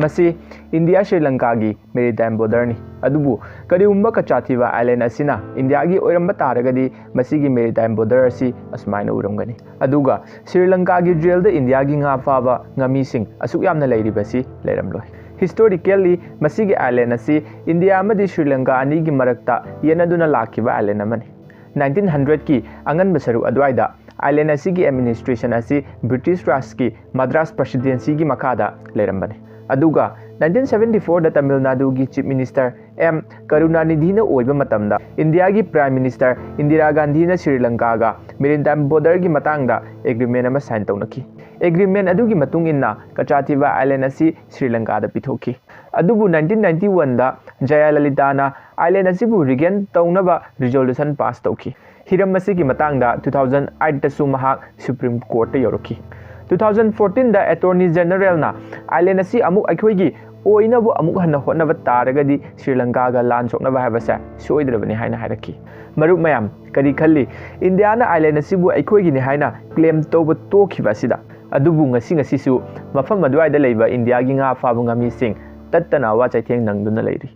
मसी India Sri Lanka की maritime border नि अदुबु करिगुम्बा कचाथीबा island असिना इंडिया की ओइरंबा तारगदी मसीगी मेरीटाइम बॉर्डर असि असमाइना उरमगनी अदुगा श्रीलंका की जेल इंडिया की nga फाबा ngamising asuk yamna leiribasi leiramloi historically मसीगी आइलैंड असी इंडिया अमदी श्रीलंका अनि की मरक्ता येनदुना लाखिबा आइलैंड अमनी 1900 की अंगन बसरु अद्वाइदा आइलैंड असी की एडमिनिस्ट्रेशन असी ब्रिटिश राज की मद्रास प्रेसिडेंसी की मखादा लेरंबने अदुगा 1974 दा तमिलनाडु की चीफ मिनिस्टर एम करुणानिधि ने ओइबा मतमदा इंडिया की प्राइम मिनिस्टर इंदिरा गांधी ने श्रीलंका गा मेरीटाइम बॉर्डर की मतंगदा एग्रीमेंट अमा साइन तौनकी एग्रीमेंट अदुगी मतुंग इन्ना कचाथीबा आइलैंड असी श्रीलंका दा पिथोकी अदुबु 1991 दा जयललिताना आइलैंड असिबु रिगेन तौनबा रिजोल्यूशन पास तौकी हिरम असी की मतंगदा 2008 दा सुमहाक सुप्रीम कोर्ट यौरकी 2014 दा अटॉर्नी जनरल ना आइलैंड असी अमुक अखोइगी ओइनबु अमुक हन होनब तारगदी श्रीलंका गा लान सोकनबा हाबसा सोइद्रबनी हाइना हाइरकी मरुप मयाम करी खल्ली इंडिया ना आइलैंड असिबु अखोइगी नि हाइना क्लेम तौब तोखिबा सिदा अदुबु ngasi ngasi su mafam adwai da leiba India की nga फाबु ngami sing tattana wa chaitheng nangduna leiri